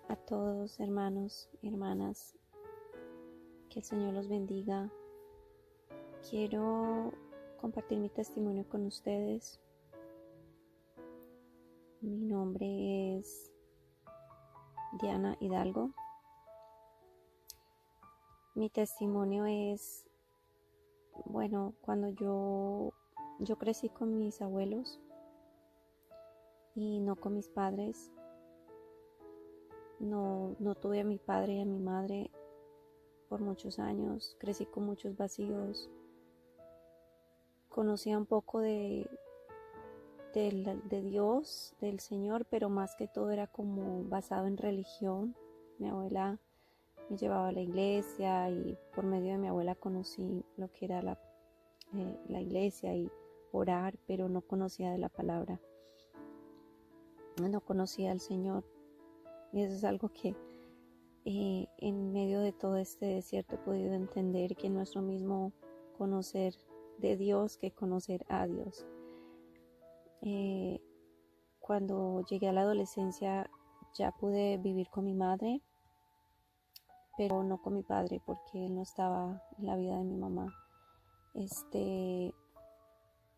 a todos, hermanos y hermanas, que el Señor los bendiga. Quiero compartir mi testimonio con ustedes. Mi nombre es Diana Hidalgo. Mi testimonio es, cuando yo crecí con mis abuelos y no con mis padres. No tuve a mi padre y a mi madre por muchos años. Crecí con muchos vacíos. Conocía un poco de Dios, del Señor, pero más que todo era como basado en religión. Mi abuela me llevaba a la iglesia y por medio de mi abuela conocí lo que era la iglesia y orar, pero no conocía de la palabra. No conocía al Señor. Y eso es algo que en medio de todo este desierto he podido entender, que no es lo mismo conocer de Dios que conocer a Dios. Cuando llegué a la adolescencia ya pude vivir con mi madre, pero no con mi padre porque él no estaba en la vida de mi mamá.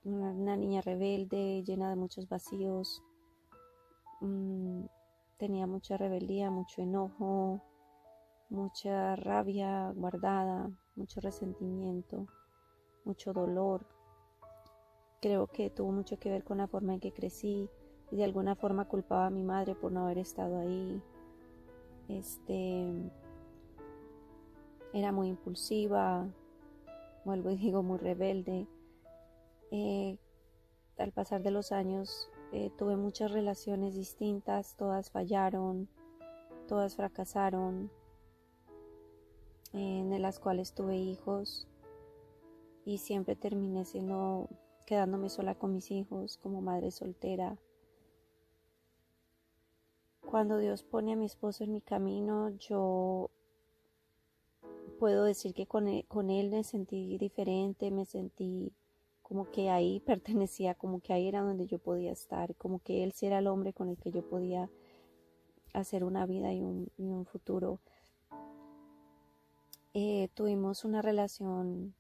Una niña rebelde, llena de muchos vacíos. Tenía mucha rebeldía, mucho enojo, mucha rabia guardada, mucho resentimiento, mucho dolor. Creo que tuvo mucho que ver con la forma en que crecí y de alguna forma culpaba a mi madre por no haber estado ahí. Era muy impulsiva, vuelvo y digo, muy rebelde. Al pasar de los años tuve muchas relaciones distintas, todas fallaron, todas fracasaron, en las cuales tuve hijos y siempre terminé quedándome sola con mis hijos como madre soltera. Cuando Dios pone a mi esposo en mi camino, yo puedo decir que con él me sentí diferente, me sentí como que ahí pertenecía, como que ahí era donde yo podía estar, como que él sí era el hombre con el que yo podía hacer una vida y un futuro. Tuvimos una relación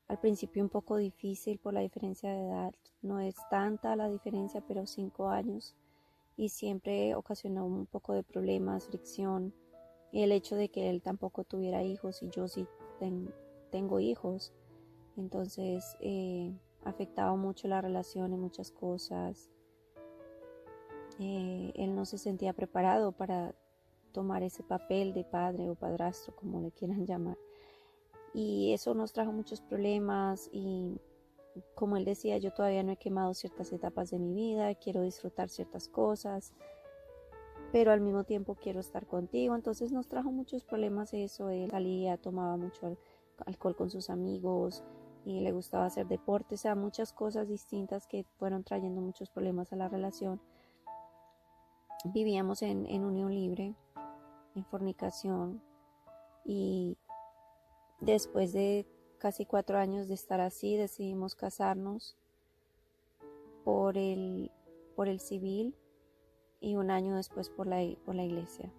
al principio un poco difícil por la diferencia de edad. No es tanta la diferencia, pero 5 años, y siempre ocasionó un poco de problemas, fricción. El hecho de que él tampoco tuviera hijos y yo sí tengo hijos, entonces afectaba mucho la relación en muchas cosas. Él no se sentía preparado para tomar ese papel de padre o padrastro, como le quieran llamar, y eso nos trajo muchos problemas. Y como él decía, yo todavía no he quemado ciertas etapas de mi vida, quiero disfrutar ciertas cosas, pero al mismo tiempo quiero estar contigo. Entonces nos trajo muchos problemas eso. Él salía, tomaba mucho alcohol con sus amigos y le gustaba hacer deporte, o sea, muchas cosas distintas que fueron trayendo muchos problemas a la relación. Vivíamos en unión libre, en fornicación, y después de casi 4 años de estar así, decidimos casarnos por el civil y 1 año después por la iglesia.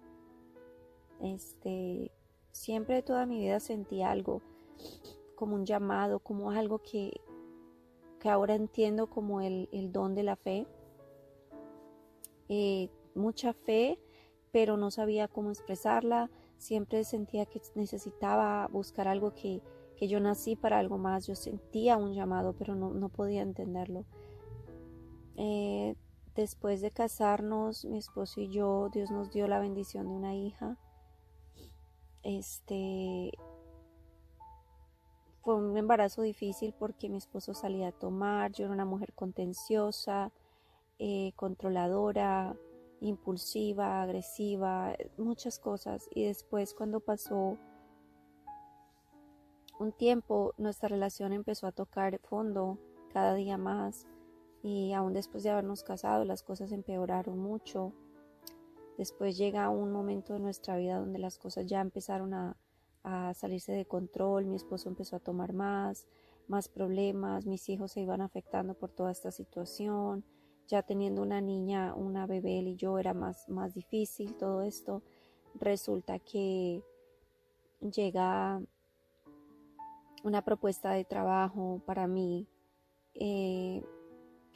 Siempre toda mi vida sentí algo, como un llamado, como algo que ahora entiendo como el don de la fe. Mucha fe, pero no sabía cómo expresarla. Siempre sentía que necesitaba buscar algo, que yo nací para algo más. Yo sentía un llamado, pero no podía entenderlo. Después de casarnos, mi esposo y yo, Dios nos dio la bendición de una hija. Fue un embarazo difícil porque mi esposo salía a tomar. Yo era una mujer contenciosa, controladora, impulsiva, agresiva, muchas cosas. Y después, cuando pasó un tiempo, nuestra relación empezó a tocar fondo cada día más, y aún después de habernos casado las cosas empeoraron mucho. Después llega un momento de nuestra vida donde las cosas ya empezaron a salirse de control. Mi esposo empezó a tomar más problemas, mis hijos se iban afectando por toda esta situación. ya teniendo una niña, una bebé, él y yo, era más difícil todo esto. Resulta que llega una propuesta de trabajo para mí que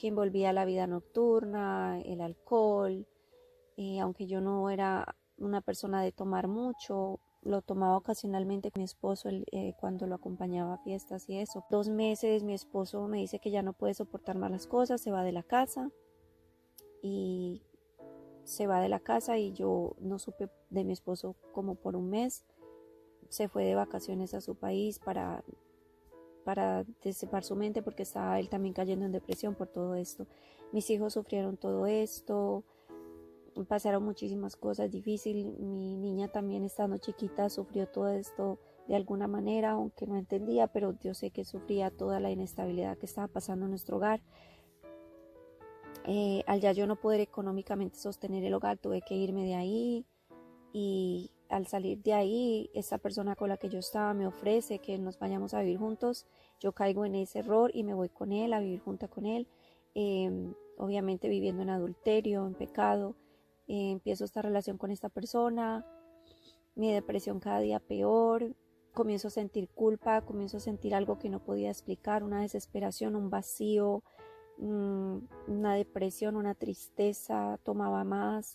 envolvía la vida nocturna, el alcohol, aunque yo no era una persona de tomar mucho, lo tomaba ocasionalmente con mi esposo cuando lo acompañaba a fiestas y eso. 2 meses mi esposo me dice que ya no puede soportar más las cosas, se va de la casa y yo no supe de mi esposo como por un mes. Se fue de vacaciones a su país para disipar su mente porque estaba él también cayendo en depresión por todo esto. Mis hijos sufrieron todo esto, pasaron muchísimas cosas difíciles. Mi niña también estando chiquita sufrió todo esto de alguna manera, aunque no entendía, pero yo sé que sufría toda la inestabilidad que estaba pasando en nuestro hogar. Al ya yo no poder económicamente sostener el hogar, tuve que irme de ahí, y al salir de ahí, esa persona con la que yo estaba me ofrece que nos vayamos a vivir juntos. Yo caigo en ese error y me voy con él a vivir junto con él, obviamente viviendo en adulterio, en pecado. Empiezo esta relación con esta persona, mi depresión cada día peor, comienzo a sentir culpa, comienzo a sentir algo que no podía explicar, una desesperación, un vacío, una depresión, una tristeza. Tomaba más,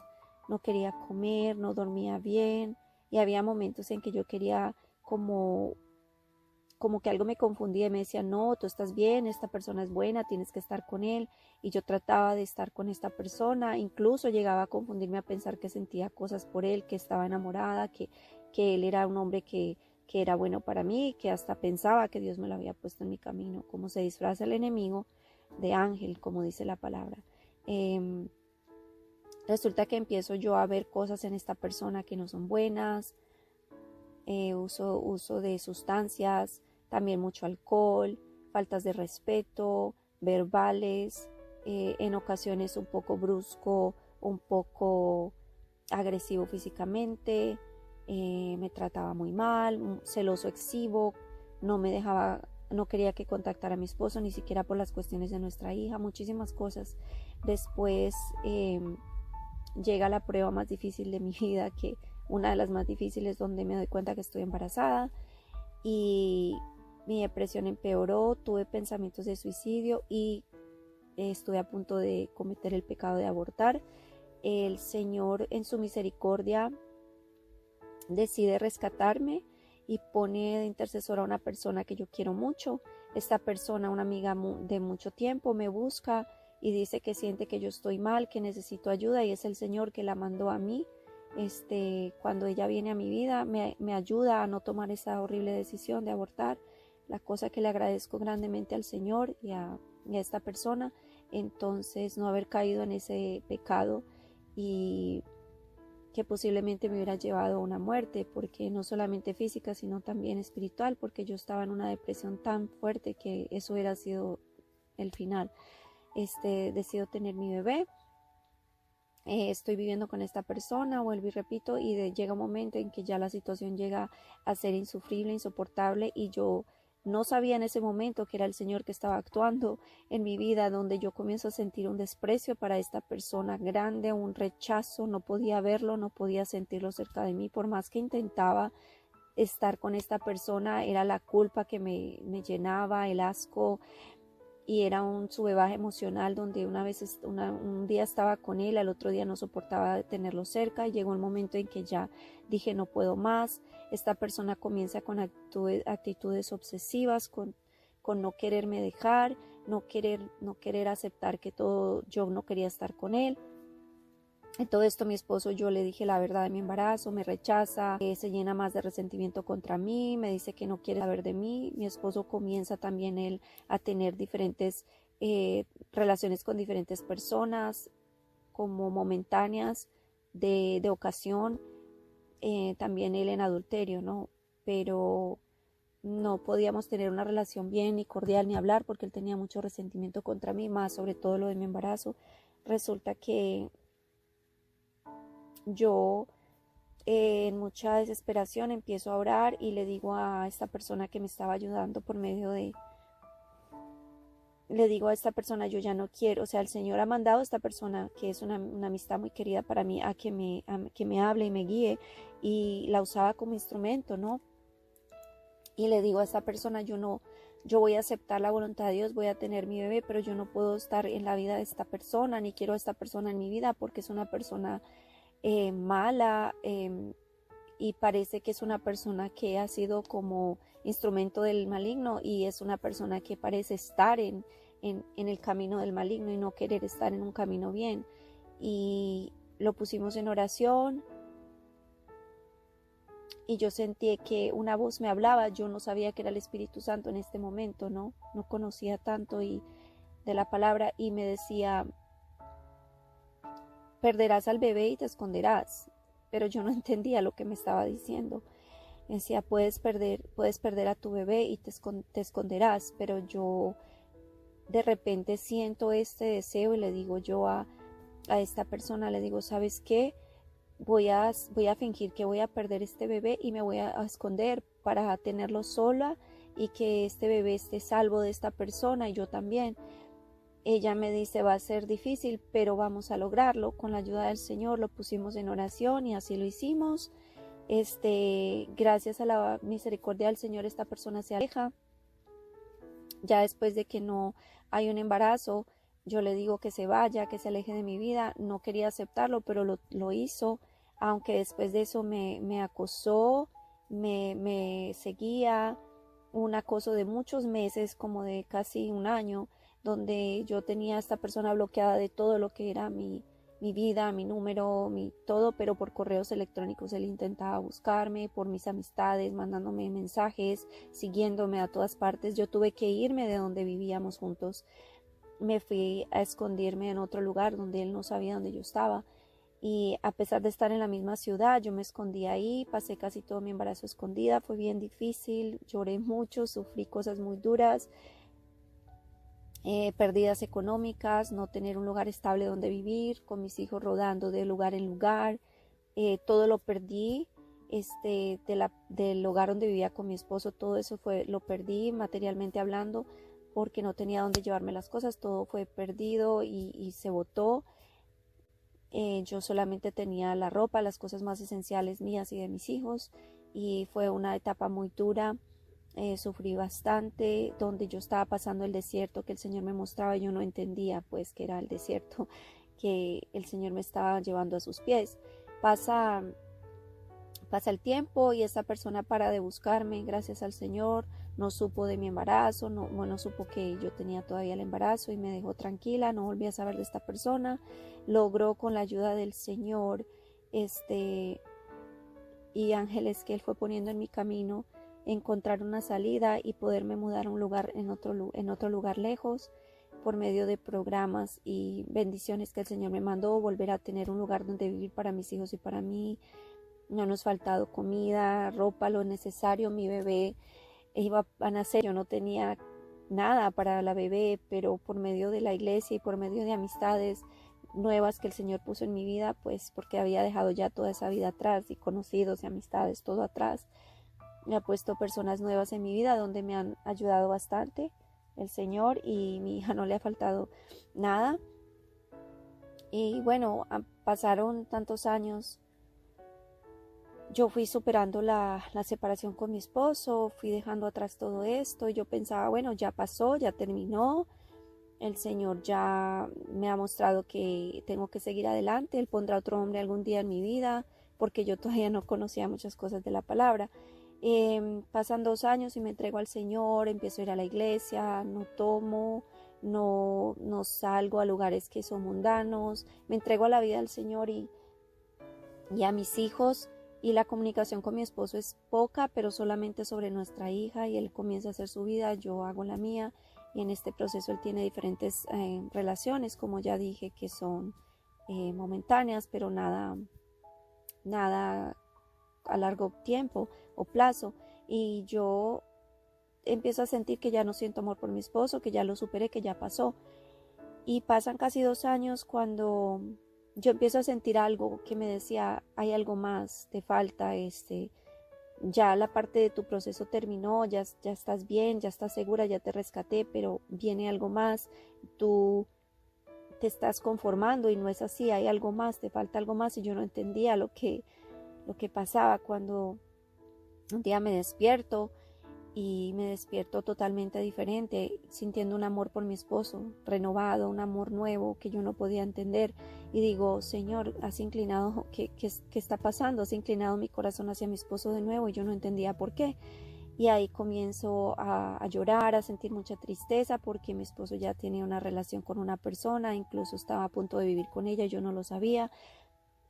no quería comer, no dormía bien, y había momentos en que yo quería como que algo me confundía y me decía, no, tú estás bien, esta persona es buena, tienes que estar con él, y yo trataba de estar con esta persona. Incluso llegaba a confundirme, a pensar que sentía cosas por él, que estaba enamorada, que él era un hombre que era bueno para mí, que hasta pensaba que Dios me lo había puesto en mi camino. Como se disfraza el enemigo de ángel, como dice la palabra. Resulta que empiezo yo a ver cosas en esta persona que no son buenas, uso de sustancias, también mucho alcohol, faltas de respeto, verbales, en ocasiones un poco brusco, un poco agresivo físicamente, me trataba muy mal, celoso excesivo, no quería que contactara a mi esposo, ni siquiera por las cuestiones de nuestra hija, muchísimas cosas. Después llega la prueba más difícil de mi vida, que una de las más difíciles, donde me doy cuenta que estoy embarazada, y mi depresión empeoró, tuve pensamientos de suicidio y estuve a punto de cometer el pecado de abortar. El Señor, en su misericordia, decide rescatarme y pone de intercesora a una persona que yo quiero mucho. Esta persona, una amiga de mucho tiempo, me busca y dice que siente que yo estoy mal, que necesito ayuda, y es el Señor que la mandó a mí. Cuando ella viene a mi vida, me ayuda a no tomar esa horrible decisión de abortar, la cosa que le agradezco grandemente al Señor y a esta persona. Entonces, no haber caído en ese pecado, y que posiblemente me hubiera llevado a una muerte, porque no solamente física, sino también espiritual, porque yo estaba en una depresión tan fuerte que eso hubiera sido el final. Decido tener mi bebé. Estoy viviendo con esta persona, vuelvo y repito, y llega un momento en que ya la situación llega a ser insufrible, insoportable, y yo no sabía en ese momento que era el Señor que estaba actuando en mi vida, donde yo comienzo a sentir un desprecio para esta persona grande, un rechazo. No podía verlo, no podía sentirlo cerca de mí, por más que intentaba estar con esta persona, era la culpa que me llenaba, el asco, y era un sube-baja emocional, donde un día estaba con él, al otro día no soportaba tenerlo cerca, y llegó el momento en que ya dije, no puedo más. Esta persona comienza con actitudes obsesivas, con no quererme dejar, no querer aceptar que yo no quería estar con él. En todo esto, mi esposo, yo le dije la verdad de mi embarazo, me rechaza, se llena más de resentimiento contra mí, me dice que no quiere saber de mí. Mi esposo comienza también él a tener diferentes relaciones con diferentes personas, como momentáneas, de ocasión, también él en adulterio, ¿no? Pero no podíamos tener una relación bien, ni cordial, ni hablar, porque él tenía mucho resentimiento contra mí, más sobre todo lo de mi embarazo. Resulta que yo, en mucha desesperación, empiezo a orar y le digo a esta persona que me estaba ayudando por medio le digo a esta persona, yo ya no quiero, o sea, el Señor ha mandado a esta persona, que es una amistad muy querida para mí, que me hable y me guíe, y la usaba como instrumento, ¿no? Y le digo a esta persona, yo voy a aceptar la voluntad de Dios, voy a tener mi bebé, pero yo no puedo estar en la vida de esta persona, ni quiero a esta persona en mi vida, porque es una persona mala, y parece que es una persona que ha sido como instrumento del maligno, y es una persona que parece estar en el camino del maligno y no querer estar en un camino bien. Y lo pusimos en oración, y yo sentí que una voz me hablaba. Yo no sabía que era el Espíritu Santo en este momento, no conocía tanto y de la palabra, y me decía, perderás al bebé y te esconderás. Pero yo no entendía lo que me estaba diciendo. Me decía, puedes perder a tu bebé y te esconderás. Pero yo de repente siento este deseo, y le digo yo a esta persona, le digo, ¿sabes qué? Voy a fingir que voy a perder este bebé y me voy a esconder para tenerlo sola, y que este bebé esté salvo de esta persona y yo también. Ella me dice, va a ser difícil, pero vamos a lograrlo. Con la ayuda del Señor lo pusimos en oración y así lo hicimos. Gracias a la misericordia del Señor, esta persona se aleja. Ya después de que no hay un embarazo, yo le digo que se vaya, que se aleje de mi vida. No quería aceptarlo, pero lo hizo, aunque después de eso me acosó, me seguía, un acoso de muchos meses, como de casi un año, donde yo tenía a esta persona bloqueada de todo lo que era mi vida, mi número, mi todo, pero por correos electrónicos él intentaba buscarme, por mis amistades, mandándome mensajes, siguiéndome a todas partes. Yo tuve que irme de donde vivíamos juntos. Me fui a esconderme en otro lugar donde él no sabía dónde yo estaba. Y a pesar de estar en la misma ciudad, yo me escondí ahí, pasé casi todo mi embarazo escondida, fue bien difícil, lloré mucho, sufrí cosas muy duras, pérdidas económicas, no tener un lugar estable donde vivir, con mis hijos rodando de lugar en lugar, todo lo perdí, del hogar donde vivía con mi esposo, todo eso lo perdí materialmente hablando, porque no tenía dónde llevarme las cosas, todo fue perdido y se botó. Yo solamente tenía la ropa, las cosas más esenciales mías y de mis hijos, y fue una etapa muy dura. Sufrí bastante, donde yo estaba pasando el desierto que el Señor me mostraba. Yo no entendía pues que era el desierto que el Señor me estaba llevando a sus pies. Pasa el tiempo y esta persona para de buscarme, gracias al Señor. No supo de mi embarazo, no supo que yo tenía todavía el embarazo, y me dejó tranquila, no volví a saber de esta persona. Logró, con la ayuda del Señor y ángeles que Él fue poniendo en mi camino, encontrar una salida y poderme mudar a un lugar en otro lugar lejos, por medio de programas y bendiciones que el Señor me mandó, volver a tener un lugar donde vivir para mis hijos y para mí. No nos ha faltado comida, ropa, lo necesario. Mi bebé iba a nacer, yo no tenía nada para la bebé, pero por medio de la iglesia y por medio de amistades nuevas que el Señor puso en mi vida, pues porque había dejado ya toda esa vida atrás, y conocidos y amistades, todo atrás, me ha puesto personas nuevas en mi vida donde me han ayudado bastante el Señor, y mi hija no le ha faltado nada. Y bueno, pasaron tantos años. Yo fui superando la separación con mi esposo, fui dejando atrás todo esto. Yo pensaba, bueno, ya pasó, ya terminó. El Señor ya me ha mostrado que tengo que seguir adelante. Él pondrá otro hombre algún día en mi vida, porque yo todavía no conocía muchas cosas de la palabra. Pasan 2 años y me entrego al Señor, empiezo a ir a la iglesia, no tomo, no salgo a lugares que son mundanos, me entrego a la vida del Señor y a mis hijos. Y la comunicación con mi esposo es poca, pero solamente sobre nuestra hija, y él comienza a hacer su vida, yo hago la mía, y en este proceso él tiene diferentes relaciones, como ya dije, que son momentáneas, pero nada a largo tiempo o plazo. Y yo empiezo a sentir que ya no siento amor por mi esposo, que ya lo superé, que ya pasó. Y pasan casi 2 años cuando yo empiezo a sentir algo que me decía, hay algo más, te falta ya la parte de tu proceso terminó, ya estás bien, ya estás segura, ya te rescaté, pero viene algo más, tú te estás conformando y no es así, hay algo más, te falta algo más. Y yo no entendía lo que pasaba cuando un día me despierto y me despierto totalmente diferente, sintiendo un amor por mi esposo, renovado, un amor nuevo que yo no podía entender. Y digo, Señor, has inclinado, ¿qué está pasando? Has inclinado mi corazón hacia mi esposo de nuevo, y yo no entendía por qué. Y ahí comienzo a llorar, a sentir mucha tristeza, porque mi esposo ya tenía una relación con una persona, incluso estaba a punto de vivir con ella, yo no lo sabía.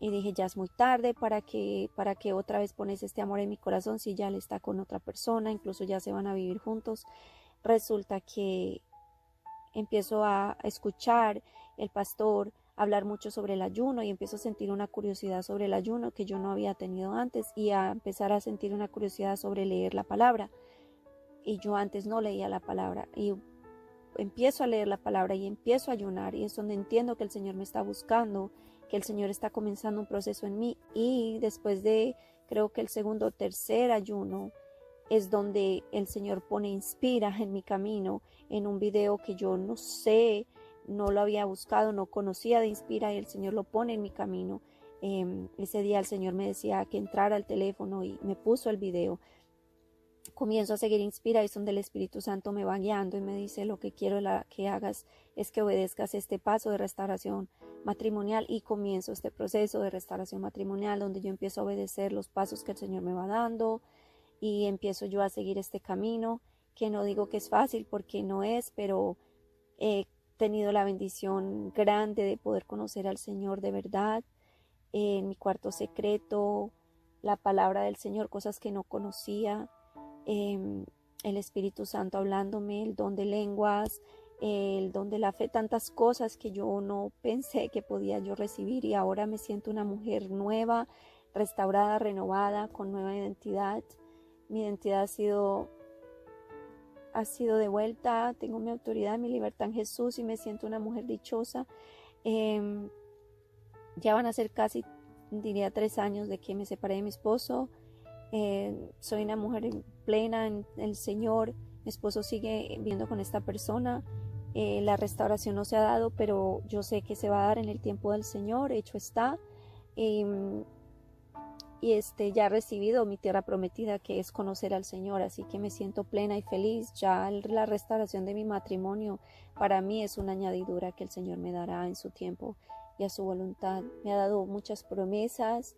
Y dije, ya es muy tarde, ¿para que otra vez pones este amor en mi corazón si ya él está con otra persona? Incluso ya se van a vivir juntos. Resulta que empiezo a escuchar el pastor hablar mucho sobre el ayuno, y empiezo a sentir una curiosidad sobre el ayuno que yo no había tenido antes, y a empezar a sentir una curiosidad sobre leer la palabra. Y yo antes no leía la palabra, y empiezo a leer la palabra y empiezo a ayunar, y es donde entiendo que el Señor me está buscando, que el Señor está comenzando un proceso en mí. Y después de, creo que el segundo o tercer ayuno, es donde el Señor inspira en mi camino, en un video que yo no sé, no lo había buscado, no conocía de Inspira, y el Señor lo pone en mi camino. Ese día el Señor me decía que entrara al teléfono y me puso el video. Comienzo a seguir Inspira, y es donde el Espíritu Santo me va guiando y me dice, lo que quiero que hagas es que obedezcas este paso de restauración matrimonial. Y comienzo este proceso de restauración matrimonial, donde yo empiezo a obedecer los pasos que el Señor me va dando, y empiezo yo a seguir este camino, que no digo que es fácil, porque no es, pero he tenido la bendición grande de poder conocer al Señor de verdad, en mi cuarto secreto, la palabra del Señor, cosas que no conocía, el Espíritu Santo hablándome, el don de lenguas, el don de la fe, tantas cosas que yo no pensé que podía yo recibir. Y ahora me siento una mujer nueva, restaurada, renovada, con nueva identidad. Mi identidad ha sido de vuelta, tengo mi autoridad, mi libertad en Jesús, y me siento una mujer dichosa. Ya van a ser casi, diría, 3 años de que me separé de mi esposo. Soy una mujer plena en el Señor. Mi esposo sigue viviendo con esta persona. La restauración no se ha dado, pero yo sé que se va a dar en el tiempo del Señor. Hecho está. Ya he recibido mi tierra prometida, que es conocer al Señor, así que me siento plena y feliz. Ya la restauración de mi matrimonio para mí es una añadidura que el Señor me dará en su tiempo y a su voluntad. Me ha dado muchas promesas.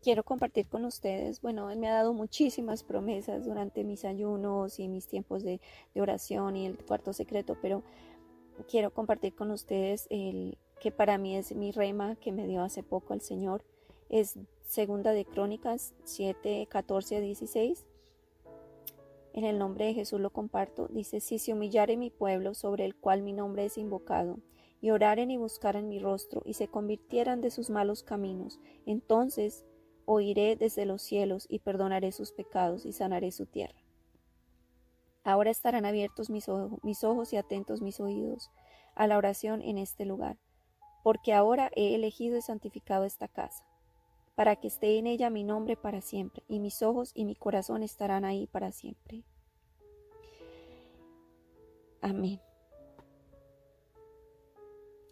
Quiero compartir con ustedes, bueno, Él me ha dado muchísimas promesas durante mis ayunos y mis tiempos de oración y el cuarto secreto, pero quiero compartir con ustedes el que para mí es mi rema que me dio hace poco el Señor. Es segunda de Crónicas 7, 14 a 16. En el nombre de Jesús lo comparto. Dice, si se humillare mi pueblo, sobre el cual mi nombre es invocado, y oraren y buscaren mi rostro, y se convirtieran de sus malos caminos, entonces oiré desde los cielos, y perdonaré sus pecados, y sanaré su tierra. Ahora estarán abiertos mis ojos y atentos mis oídos a la oración en este lugar, porque ahora he elegido y santificado esta casa, para que esté en ella mi nombre para siempre, y mis ojos y mi corazón estarán ahí para siempre. Amén.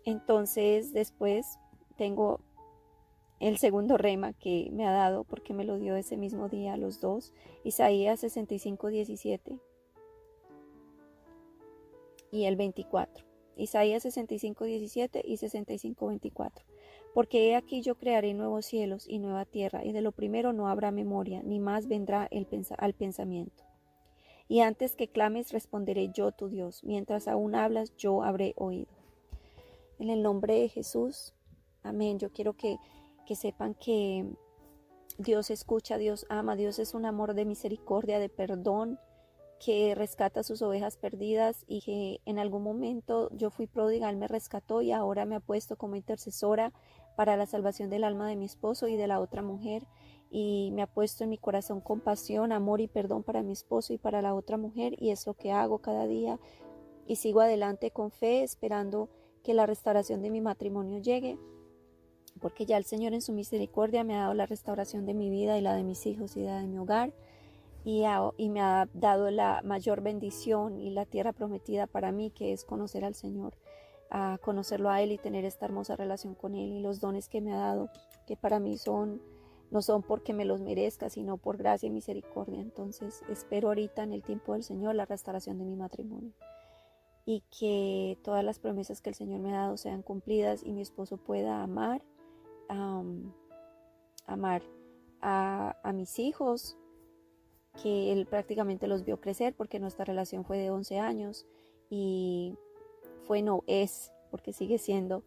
Entonces después tengo el segundo rema que me ha dado, porque me lo dio ese mismo día, los dos, Isaías 65, 17 y el 24. Isaías 65, 17 y 65, 24. Porque he aquí yo crearé nuevos cielos y nueva tierra, y de lo primero no habrá memoria, ni más vendrá al pensamiento. Y antes que clames responderé yo, tu Dios, mientras aún hablas yo habré oído. En el nombre de Jesús, amén. Yo quiero que sepan que Dios escucha, Dios ama, Dios es un amor de misericordia, de perdón, que rescata a sus ovejas perdidas, y que en algún momento yo fui pródiga, Él me rescató y ahora me ha puesto como intercesora para la salvación del alma de mi esposo y de la otra mujer, y me ha puesto en mi corazón compasión, amor y perdón para mi esposo y para la otra mujer, y es lo que hago cada día, y sigo adelante con fe, esperando que la restauración de mi matrimonio llegue. porque ya el Señor en su misericordia me ha dado la restauración de mi vida y la de mis hijos y la de mi hogar, y me ha dado la mayor bendición y la tierra prometida para mí, que es conocer al Señor, a conocerlo a Él y tener esta hermosa relación con Él, y los dones que me ha dado, que para mí no son porque me los merezca, sino por gracia y misericordia. Entonces espero ahorita en el tiempo del Señor la restauración de mi matrimonio, y que todas las promesas que el Señor me ha dado sean cumplidas y mi esposo pueda amar a mis hijos, que él prácticamente los vio crecer, porque nuestra relación fue de 11 años y no es, porque sigue siendo,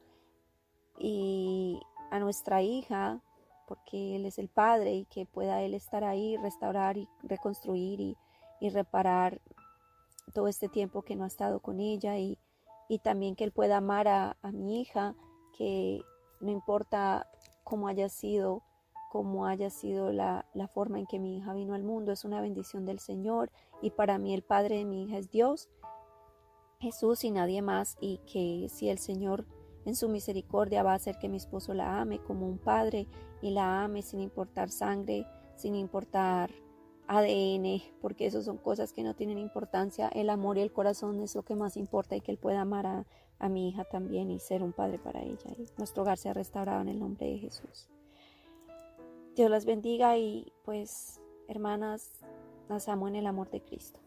y a nuestra hija, porque él es el padre, y que pueda él estar ahí, restaurar y reconstruir y reparar todo este tiempo que no ha estado con ella, y también que él pueda amar a mi hija, que no importa cómo haya sido la forma en que mi hija vino al mundo, es una bendición del Señor, y para mí el padre de mi hija es Dios, Jesús y nadie más, y que si el Señor en su misericordia va a hacer que mi esposo la ame como un padre, y la ame sin importar sangre, sin importar ADN, porque eso son cosas que no tienen importancia. El amor y el corazón es lo que más importa, y que él pueda amar a mi hija también y ser un padre para ella, y nuestro hogar sea restaurado en el nombre de Jesús. Dios las bendiga, y pues, hermanas, las amo en el amor de Cristo.